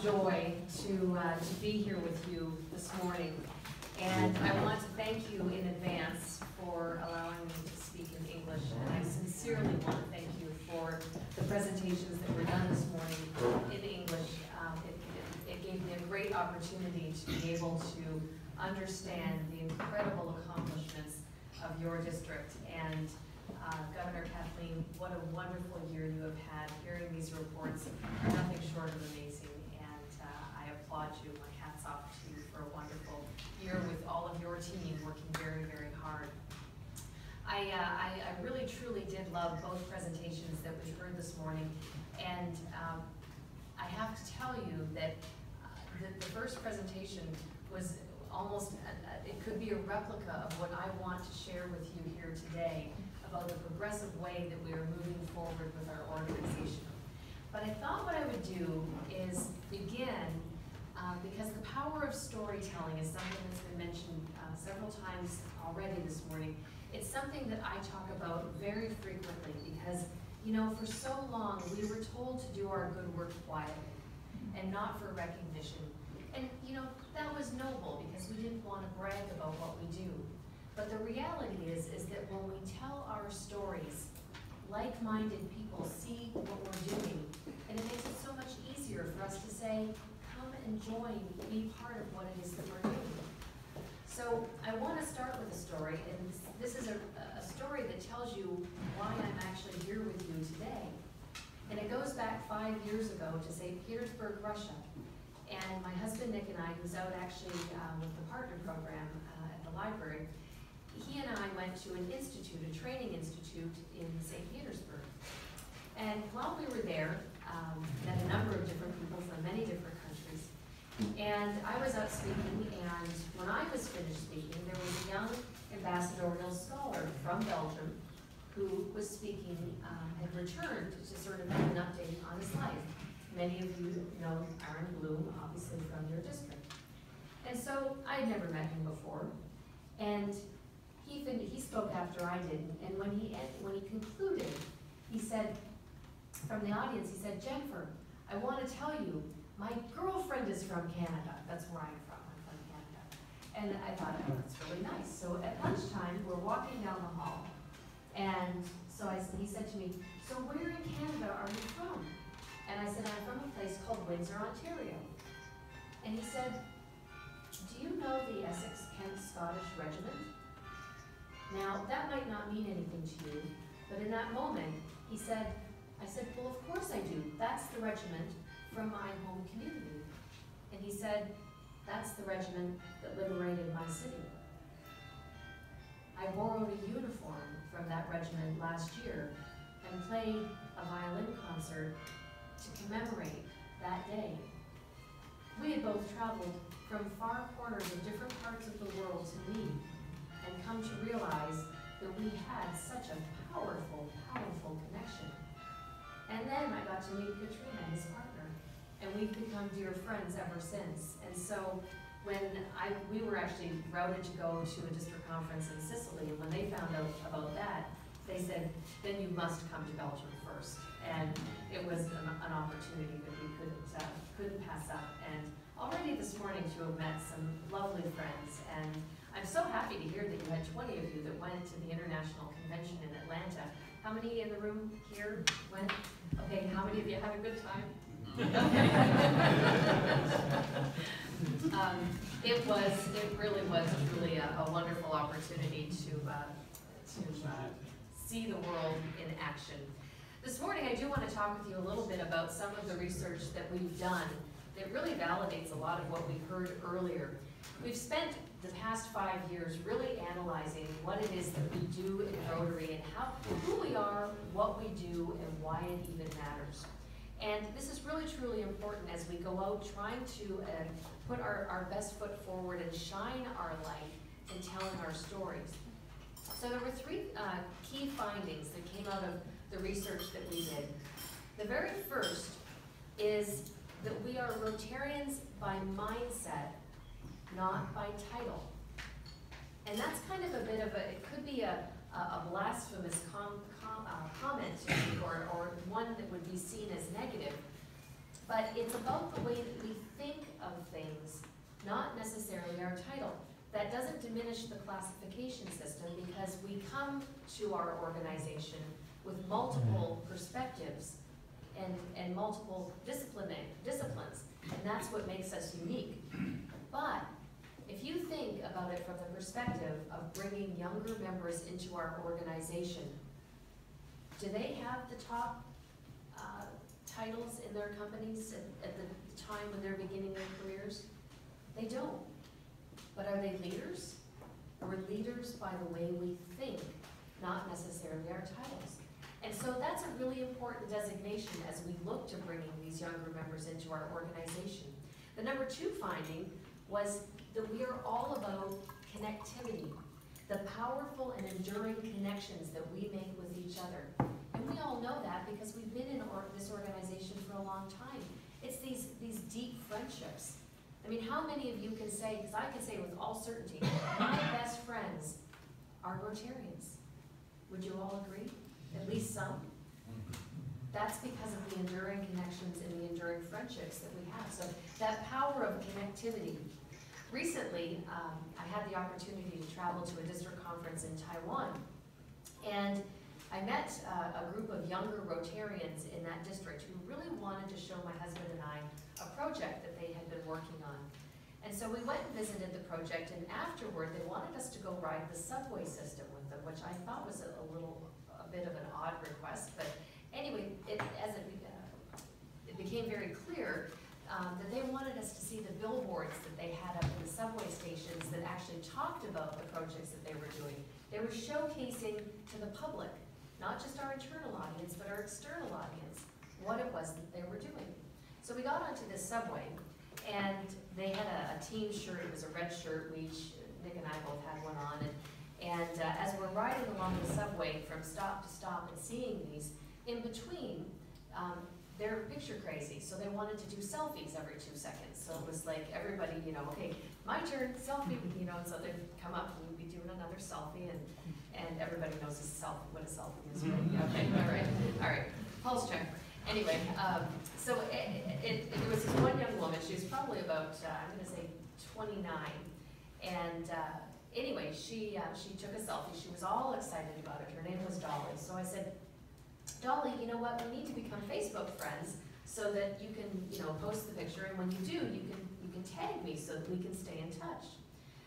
joy to be here with you this morning. And I want to thank you in advance for allowing me to speak in English. And I sincerely want to thank you for the presentations that were done this morning in English. It gave me a great opportunity to be able to understand the incredible accomplishments of your district. And Governor Kathleen, what a wonderful year you have had. Hearing these reports are nothing short of amazing. And I applaud you. My hat's off to you for a wonderful year with all of your team working very, very hard. I really, truly did love both presentations that we heard this morning. And I have to tell you that the first presentation was almost, it could be a replica of what I want to share with you here today about the progressive way that we are moving forward with our organization. But I thought what I would do is begin, because the power of storytelling is something that's been mentioned several times already this morning. It's something that I talk about very frequently because, you know, for so long we were told to do our good work quietly and not for recognition. And, you know, that was noble because we didn't want to brag about what we do. But the reality is that when we tell our stories, like-minded people see what we're doing, and it makes it so much easier for us to say, come and join, be part of what it is that we're doing. So I want to start with a story, and this is a story that tells you why I'm actually here with you today. And it goes back 5 years ago to St. Petersburg, Russia. And my husband Nick and I, who's out actually with the partner program at the library, he and I went to an institute, a training institute in St. Petersburg. And while we were there, met a number of different people from many different countries. And I was out speaking, and when I was finished speaking, there was a young ambassadorial scholar from Belgium who was speaking, had returned to sort of give an update on his life. Many of you know Aaron Bloom, obviously from your district. And so I had never met him before. And he spoke after I did, and when he concluded, he said, from the audience, he said, Jennifer, I want to tell you, my girlfriend is from Canada. That's where I'm from Canada. And I thought, oh, that's really nice. So at lunchtime, we're walking down the hall, and so he said to me, so where in Canada are you from? And I said, I'm from a place called Windsor, Ontario. And he said, do you know the Essex-Kent Scottish Regiment? Now, that might not mean anything to you, but in that moment, I said, well, of course I do. That's the regiment from my home community. And he said, that's the regiment that liberated my city. I borrowed a uniform from that regiment last year and played a violin concert to commemorate that day. We had both traveled from far corners of different parts of the world to meet and come to realize that we had such a powerful, powerful connection. And then I got to meet Katrina, his partner, and we've become dear friends ever since. And so when we were actually routed to go to a district conference in Sicily, and when they found out about that, they said, then you must come to Belgium first. And it was an opportunity that we couldn't pass up. And already this morning to have met some lovely friends. And I'm so happy to hear that you had 20 of you that went to the International Convention in Atlanta. How many in the room here went? Okay, how many of you had a good time? It really was truly a wonderful opportunity to see the world in action. This morning I do want to talk with you a little bit about some of the research that we've done that really validates a lot of what we heard earlier. We've spent the past 5 years really analyzing what it is that we do in Rotary and who we are, what we do, and why it even matters. And this is really truly important as we go out trying to put our best foot forward and shine our light in telling our stories. So there were 3 key findings that came out of the research that we did. The very first is that we are Rotarians by mindset, not by title. And that's kind of a bit of it could be a blasphemous comment or one that would be seen as negative, but it's about the way that we necessarily our title. That doesn't diminish the classification system because we come to our organization with multiple perspectives and multiple disciplines, and that's what makes us unique. But if you think about it from the perspective of bringing younger members into our organization, do they have the top titles in their companies at the time when they're beginning their careers? They don't. But are they leaders? We're leaders by the way we think, not necessarily our titles. And so that's a really important designation as we look to bringing these younger members into our organization. The number 2 finding was that we are all about connectivity, the powerful and enduring connections that we make with each other. And we all know that because we've been in this organization for a long time. It's these deep friendships. I mean, how many of you can say, because I can say with all certainty, my best friends are Rotarians. Would you all agree? At least some? That's because of the enduring connections and the enduring friendships that we have. So that power of connectivity. Recently, I had the opportunity to travel to a district conference in Taiwan. And I met a group of younger Rotarians in that district who really wanted to show my husband and I a project that they had been working on. And so we went and visited the project, and afterward they wanted us to go ride the subway system with them, which I thought was a bit of an odd request, but anyway, it became very clear that they wanted us to see the billboards that they had up in the subway stations that actually talked about the projects that they were doing. They were showcasing to the public, not just our internal audience, but our external audience, what it was that they were doing. So we got onto this subway, and they had a team shirt. It was a red shirt. Nick and I both had one on, and as we're riding along the subway from stop to stop and seeing these, in between, they're picture crazy, so they wanted to do selfies every 2 seconds. So it was like everybody, okay, my turn, selfie, and so they'd come up and we'd be doing another selfie, and everybody knows what a selfie is, right? Okay, all right, pulse check. Anyway, so there was this one young woman. She was probably about, I'm going to say 29, and anyway, she took a selfie. She was all excited about it. Her name was Dolly. So I said, Dolly, you know what? We need to become Facebook friends so that you can, post the picture, and when you do, you can tag me so that we can stay in touch.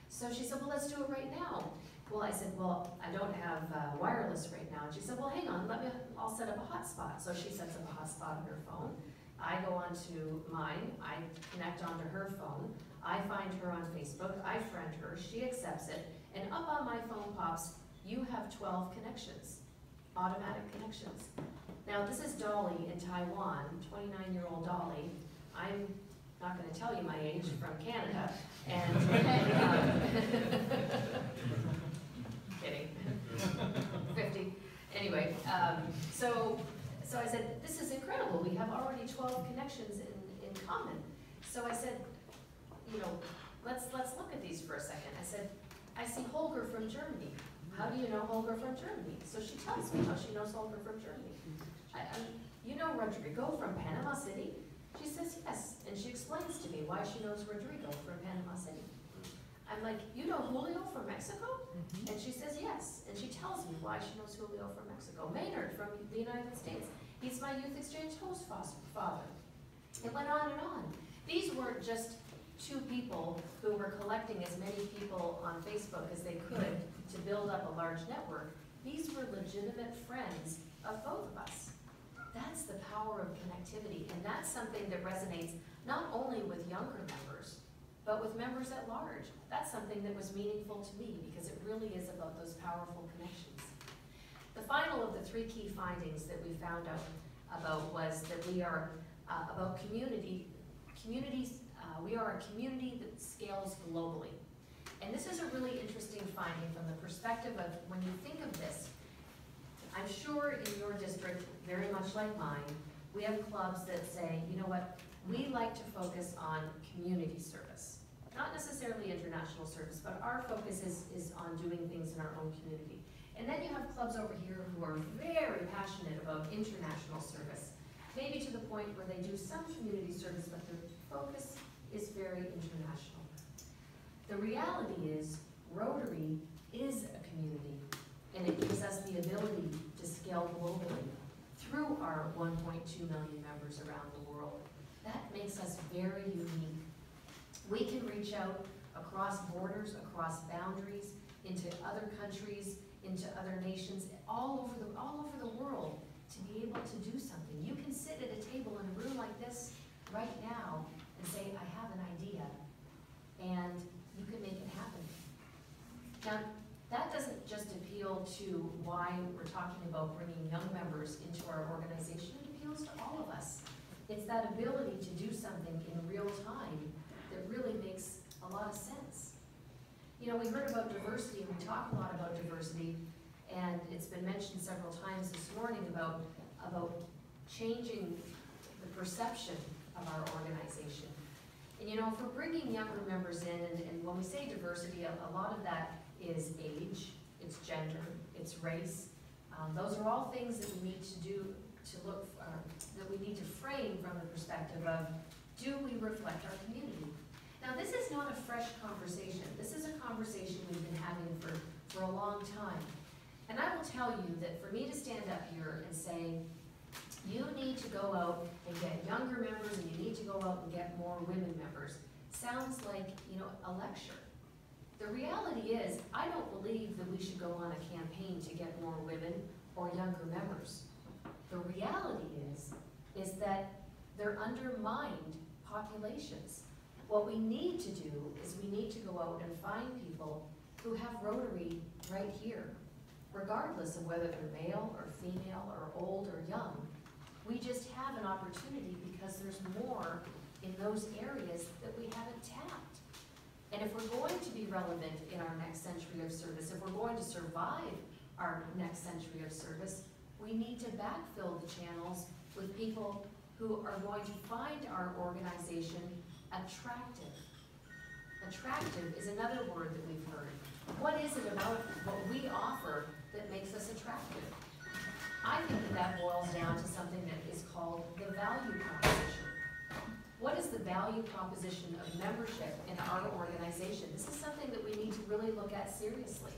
So she said, well, let's do it right now. Well, I said, well, I don't have wireless right now. And she said, well, hang on, I'll set up a hotspot. So she sets up a hotspot on her phone. I go onto mine, I connect onto her phone, I find her on Facebook, I friend her, she accepts it, and up on my phone pops, you have 12 connections, automatic connections. Now, this is Dolly in Taiwan, 29-year-old Dolly. I'm not going to tell you my age, from Canada, and kidding, 50. Anyway, so I said, this is incredible. We have already 12 connections in common. So I said, let's look at these for a second. I said, I see Holger from Germany. How do you know Holger from Germany? So she tells me how she knows Holger from Germany. You know Rodrigo from Panama City? She says yes, and she explains to me why she knows Rodrigo from Panama City. I'm like, you know Julio from Mexico? And she says yes, and she tells me why she knows Julio from Mexico. Maynard from the United States. He's my youth exchange host father. It went on and on. These weren't just 2 people who were collecting as many people on Facebook as they could to build up a large network. These were legitimate friends of both of us. That's the power of connectivity, and that's something that resonates not only with younger members, but with members at large. That's something that was meaningful to me because it really is about those powerful connections. The final of the 3 key findings that we found out about was that we are about community. We are a community that scales globally. And this is a really interesting finding from the perspective of when you think of this. I'm sure in your district, very much like mine, we have clubs that say, you know what, we like to focus on community service. Not necessarily international service, but our focus is on doing things in our own community. And then you have clubs over here who are very passionate about international service, maybe to the point where they do some community service, but their focus is very international. reality is Rotary is a community, and it gives us the ability to scale globally through our 1.2 million members around the world. That makes us very unique. We can reach out across borders, across boundaries, into other countries, into other nations, all over the world, to be able to do something. You can sit at a table in a room like this right now and say, I have an idea, and you can make it happen. Now, that doesn't just appeal to why we're talking about bringing young members into our organization. It appeals to all of us. It's that ability to do something in real time that really makes a lot of sense. You know, we heard about diversity, and we talk a lot about diversity, and it's been mentioned several times this morning about changing the perception of our organization. And you know, if we're bringing younger members in, and when we say diversity, a lot of that is age, it's gender, it's race. Those are all things that we need to do to look, that we need to frame from the perspective of, do we reflect our community? Now, this is not a fresh conversation. This is a conversation we've been having for a long time. And I will tell you that for me to stand up here and say, you need to go out and get younger members, and you need to go out and get more women members, sounds like, you know, a lecture. The reality is, I don't believe that we should go on a campaign to get more women or younger members. The reality is that they're undermined populations. What we need to do is we need to go out and find people who have Rotary right here, regardless of whether they're male or female or old or young. We just have an opportunity because there's more in those areas that we haven't tapped. And if we're going to be relevant in our next century of service, if we're going to survive our next century of service, we need to backfill the channels with people who are going to find our organization attractive. Attractive is another word that we've heard. What is it about what we offer that makes us attractive? I think that boils down to something that is called the value proposition. What is the value proposition of membership in our organization? This is something that we need to really look at seriously.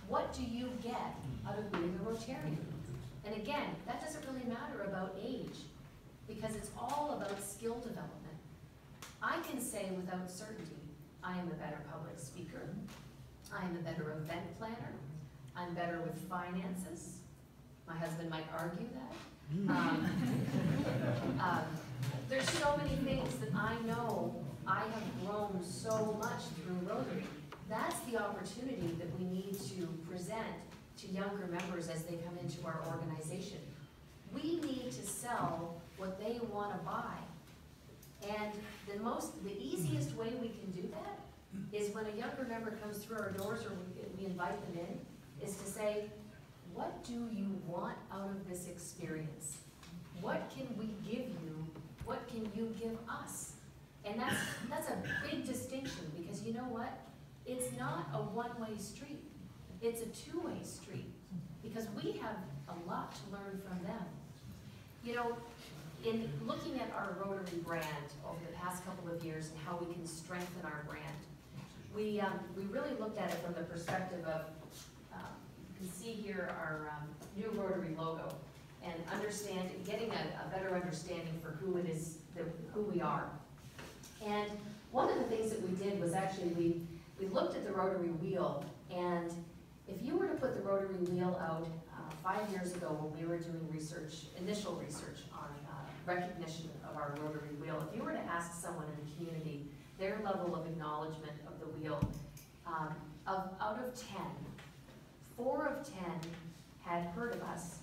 What do you get out of being a Rotarian? And again, that doesn't really matter about age, because it's all about skill development. I can say without certainty, I am a better public speaker, I am a better event planner, I'm better with finances. My husband might argue that. There's so many things that I know I have grown so much through Rotary. That's the opportunity that we need to present to younger members as they come into our organization. We need to sell what they want to buy. And the easiest way we can do that is when a younger member comes through our doors, or we invite them in, is to say, what do you want out of this experience? What can we give you? What can you give us? And that's a big distinction, because you know what? It's not a one-way street. It's a two-way street, because we have a lot to learn from them. You know, in looking at our Rotary brand over the past couple of years and how we can strengthen our brand, we really looked at it from the perspective of, you can see here our new Rotary logo, and getting a better understanding for who it is, who we are. And one of the things that we did was actually we looked at the Rotary wheel, and if you were to put the Rotary wheel out 5 years ago when we were doing initial research on recognition of our Rotary wheel, if you were to ask someone in the community their level of acknowledgement of the wheel, out of 10, 4 of 10 had heard of us,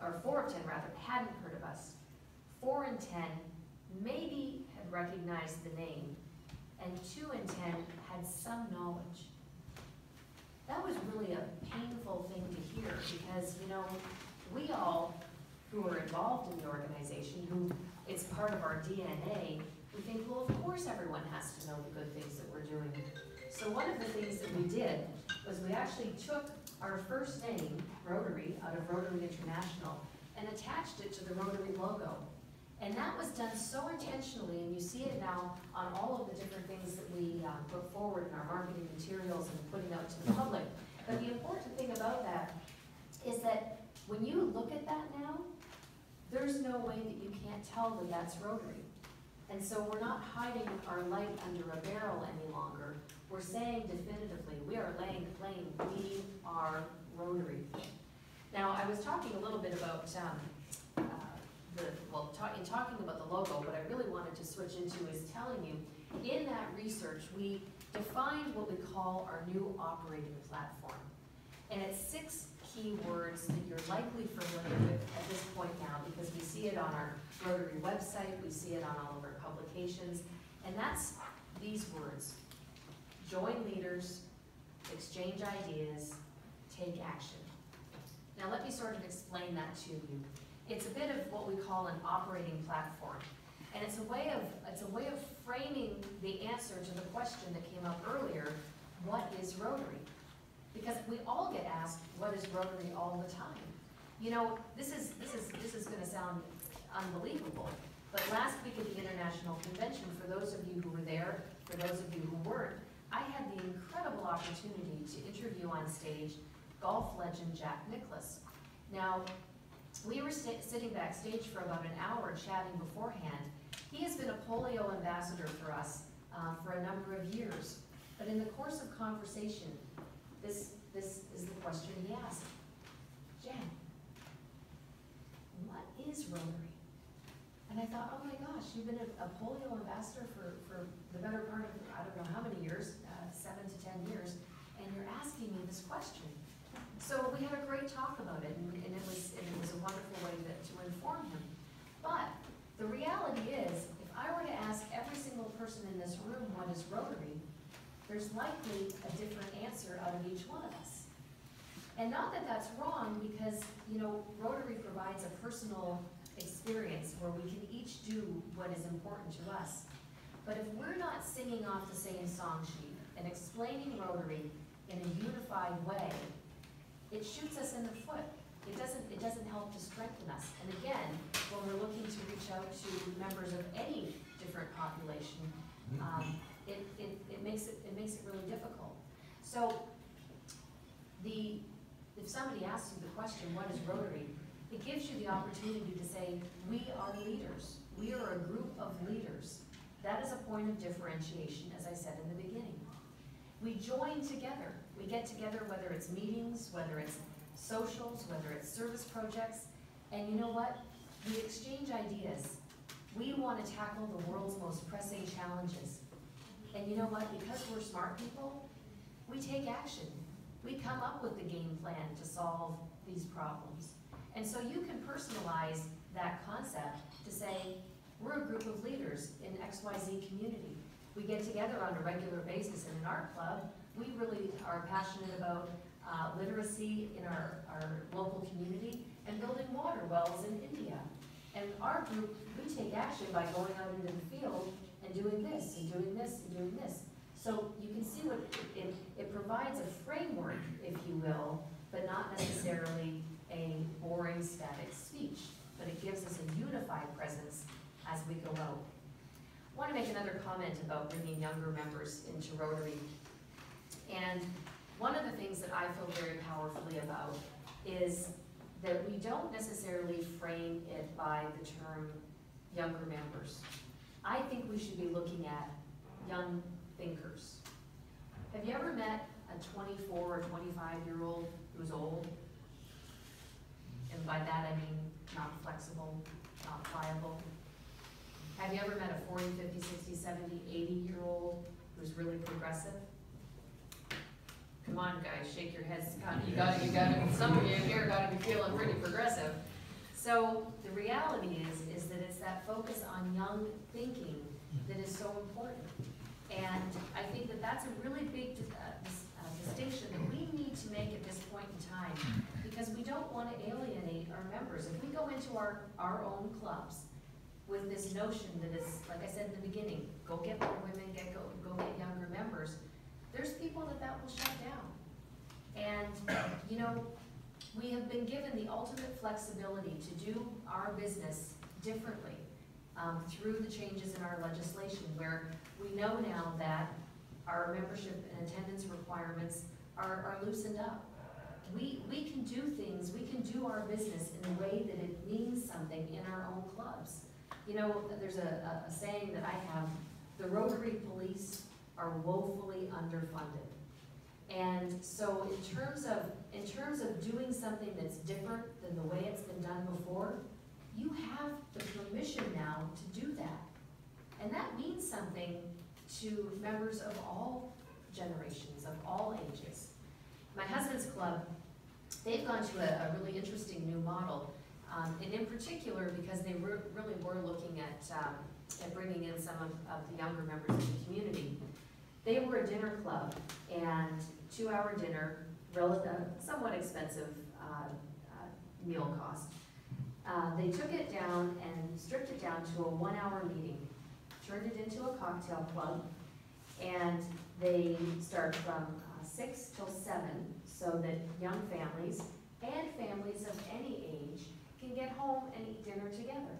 or 4 of 10 rather, hadn't heard of us. 4 in 10 maybe had recognized the name, and 2 in 10 had some knowledge. That was really a painful thing to hear, because, you know, we all who are involved in the organization, who it's part of our DNA, we think, well, of course everyone has to know the good things that we're doing. So one of the things that we did was we actually took our first name, Rotary, out of Rotary International, and attached it to the Rotary logo. And that was done so intentionally, and you see it now on all of the different things that we put forward in our marketing materials and putting out to the public. But the important thing about that is that when you look at that now, there's no way that you can't tell that that's Rotary. And so we're not hiding our light under a barrel any longer. We're saying definitively, we are laying claim, we are Rotary. Now, I was talking a little bit about in talking about the logo, what I really wanted to switch into is telling you, in that research, we defined what we call our new operating platform. And it's 6 key words that you're likely familiar with at this point now, because we see it on our Rotary website, we see it on all of our publications, and that's these words: join leaders, exchange ideas, take action. Now let me sort of explain that to you. It's a bit of what we call an operating platform, and it's a way of framing the answer to the question that came up earlier: what is Rotary? Because we all get asked, what is Rotary, all the time. You know, this is going to sound unbelievable, but last week at the International Convention, for those of you who were there, for those of you who weren't, I had the incredible opportunity to interview on stage golf legend Jack Nicklaus. Now, we were sitting backstage for about an hour chatting beforehand. He has been a polio ambassador for us for a number of years, but in the course of conversation, this is the question he asked: Jan, what is Rotary? And I thought, oh my gosh, you've been a polio ambassador for the better part of, I don't know how many years, 7 to 10 years, and you're asking me this question. So we had a great talk about it, and it was a wonderful way to inform him. But the reality is, if I were to ask every single person in this room what is Rotary, there's likely a different answer out of each one of us. And not that that's wrong, because, you know, Rotary provides a personal experience where we can each do what is important to us. But if we're not singing off the same song sheet and explaining Rotary in a unified way, it shoots us in the foot. It doesn't help to strengthen us. And again, when we're looking to reach out to members of any different population, it makes it really difficult. So if somebody asks you the question, what is Rotary? It gives you the opportunity to say, we are leaders. We are a group of leaders. That is a point of differentiation, as I said in the beginning. We join together. We get together, whether it's meetings, whether it's socials, whether it's service projects, and you know what? We exchange ideas. We want to tackle the world's most pressing challenges. And you know what? Because we're smart people, we take action. We come up with the game plan to solve these problems. And so you can personalize that concept to say, we're a group of leaders in XYZ community. We get together on a regular basis in an art club. We really are passionate about literacy in our local community and building water wells in India. And our group, we take action by going out into the field and doing this, and doing this, and doing this. So you can see what it provides a framework, if you will, but not necessarily a boring static speech, but it gives us a unified presence as we go out. I want to make another comment about bringing younger members into Rotary. And one of the things that I feel very powerfully about is that we don't necessarily frame it by the term younger members. I think we should be looking at young thinkers. Have you ever met a 24 or 25-year-old who's old? And by that I mean not flexible, not pliable. Have you ever met a 40, 50, 60, 70, 80-year-old who's really progressive? Come on, guys, shake your heads. You gotta, some of you here gotta be feeling pretty progressive. So the reality is that it's that focus on young thinking that is so important. And I think that that's a really big distinction that we need to make at this point in time, because we don't want to alienate our members. If we go into our own clubs with this notion that is, like I said in the beginning, go get more women, go get younger members, there's people that will shut down. And, you know, we have been given the ultimate flexibility to do our business differently. through the changes in our legislation, where we know now that our membership and attendance requirements are loosened up. We can do things, we can do our business in a way that it means something in our own clubs. You know, there's a saying that I have, the Rotary police are woefully underfunded. And so in terms of doing something that's different than the way it's been done before, you have the permission now to do that. And that means something to members of all generations, of all ages. My husband's club, they've gone to a really interesting new model, and in particular because they really were looking at bringing in some of the younger members of the community. They were a dinner club, and 2-hour dinner, somewhat expensive meal cost. They took it down and stripped it down to a 1-hour meeting, turned it into a cocktail club, and they start from 6 till 7, so that young families and families of any age can get home and eat dinner together.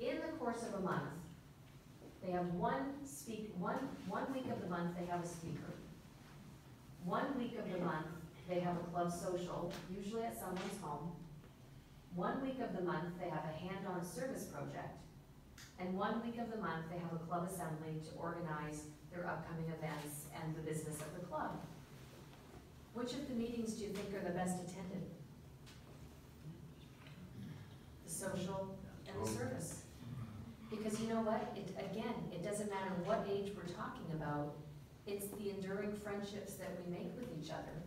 In the course of a month, they have one week of the month they have a speaker. 1 week of the month they have a club social, usually at someone's home. 1 week of the month they have a hand-on service project. And 1 week of the month they have a club assembly to organize their upcoming events and the business of the club. Which of the meetings do you think are the best attended? The social and the service. Because you know what, it doesn't matter what age we're talking about, it's the enduring friendships that we make with each other.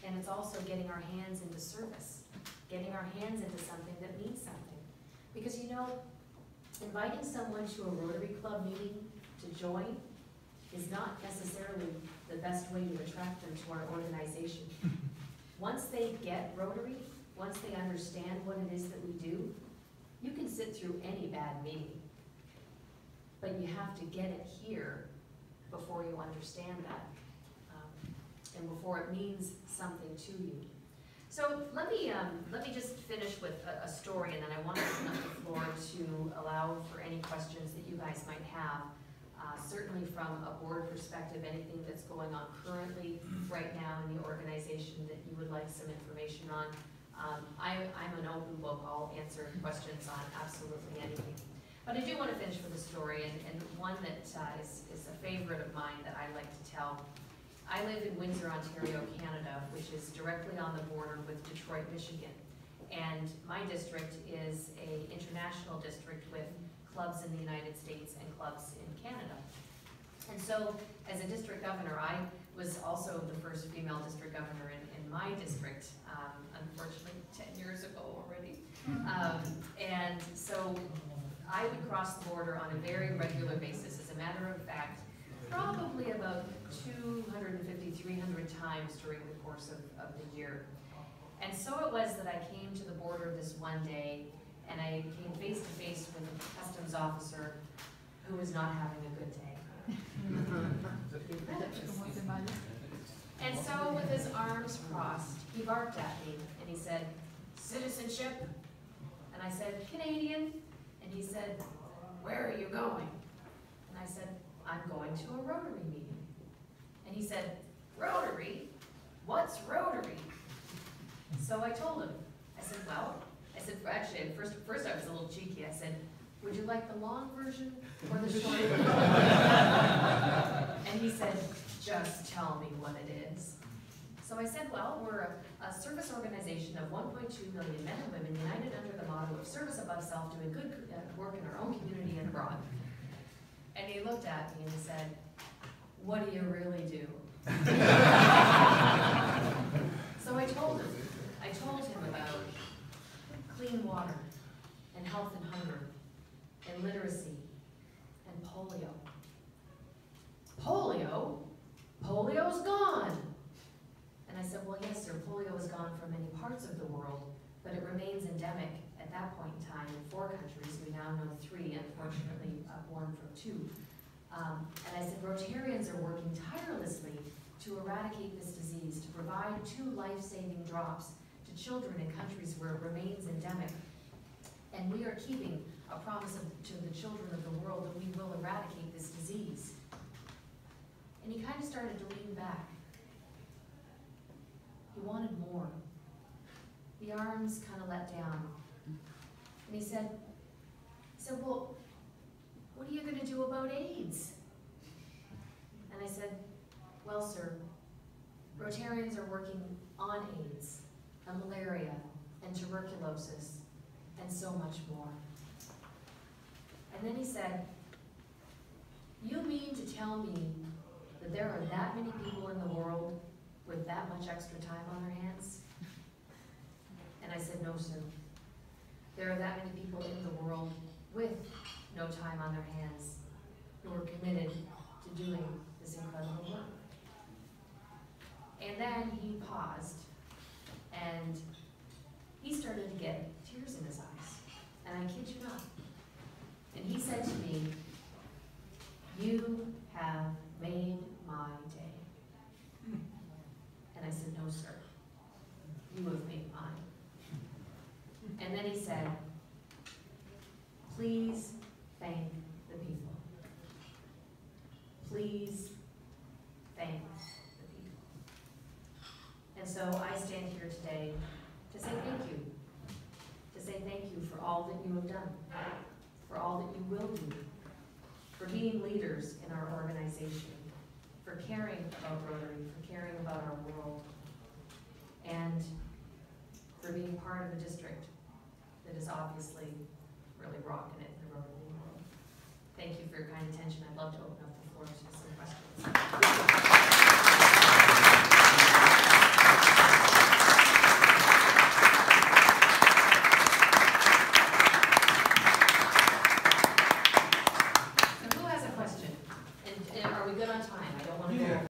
And it's also getting our hands into service, getting our hands into something that means something. Because you know, inviting someone to a Rotary Club meeting to join is not necessarily the best way to attract them to our organization. Once they get Rotary, once they understand what it is that we do, you can sit through any bad meeting. But you have to get it here before you understand that, and before it means something to you. So let me just finish with a story, and then I want to open up the floor to allow for any questions that you guys might have. Certainly from a board perspective, anything that's going on currently right now in the organization that you would like some information on. I'm an open book. I'll answer questions on absolutely anything. But I do want to finish with a story, and one that is a favorite of mine that I like to tell. I live in Windsor, Ontario, Canada, which is directly on the border with Detroit, Michigan. And my district is an international district with clubs in the United States and clubs in Canada. And so, as a district governor, I was also the first female district governor in my district, unfortunately 10 years ago already. And so I would cross the border on a very regular basis. As a matter of fact, probably about 250, 300 times during the course of the year. And so it was that I came to the border this one day, and I came face to face with a customs officer who was not having a good day. And so with his arms crossed, he barked at me and he said, "Citizenship?" And I said, "Canadian." And he said, "Where are you going?" And I said, "I'm going to a Rotary meeting." And he said, "Rotary? What's Rotary?" So I told him. I said, actually, at first I was a little cheeky. I said, "Would you like the long version or the short version?" And he said, "Just tell me what it is." So I said, "Well, we're a service organization of 1.2 million men and women united under the motto of service above self, doing good work in our own community and abroad." And he looked at me and he said, "What do you really do?" So I told him about clean water and health and hunger and literacy and polio. Polio? Polio's gone. And I said, "Well, yes, sir, polio is gone from many parts of the world, but it remains endemic at that point in time in 4 countries. We now know 3, unfortunately, 1 from 2. And I said, Rotarians are working tirelessly to eradicate this disease, to provide 2 life-saving drops to children in countries where it remains endemic. And we are keeping a promise to the children of the world that we will eradicate this disease. And he kind of started to lean back. He wanted more. The arms kind of let down. And he said, well, what are you going to do about AIDS? And I said, well, sir, Rotarians are working on AIDS, and malaria, and tuberculosis, and so much more. And then he said, you mean to tell me that there are that many people in the world with that much extra time on their hands? And I said, no, sir. There are that many people in the world with no time on their hands who are committed to doing this incredible work. And then he paused, and he started to get tears in his eyes. And I kid you not. And he said to me, you have made my day. And I said, no, sir. You have made mine. And then he said, please thank the people. Please thank the people. And so I stand here today to say thank you. To say thank you for all that you have done, for all that you will do, for being leaders in our organization, for caring about Rotary, for caring about our world, and for being part of a district that is obviously really rocking it in the Rotary world. Thank you for your kind attention. I'd love to open up the floor to some questions.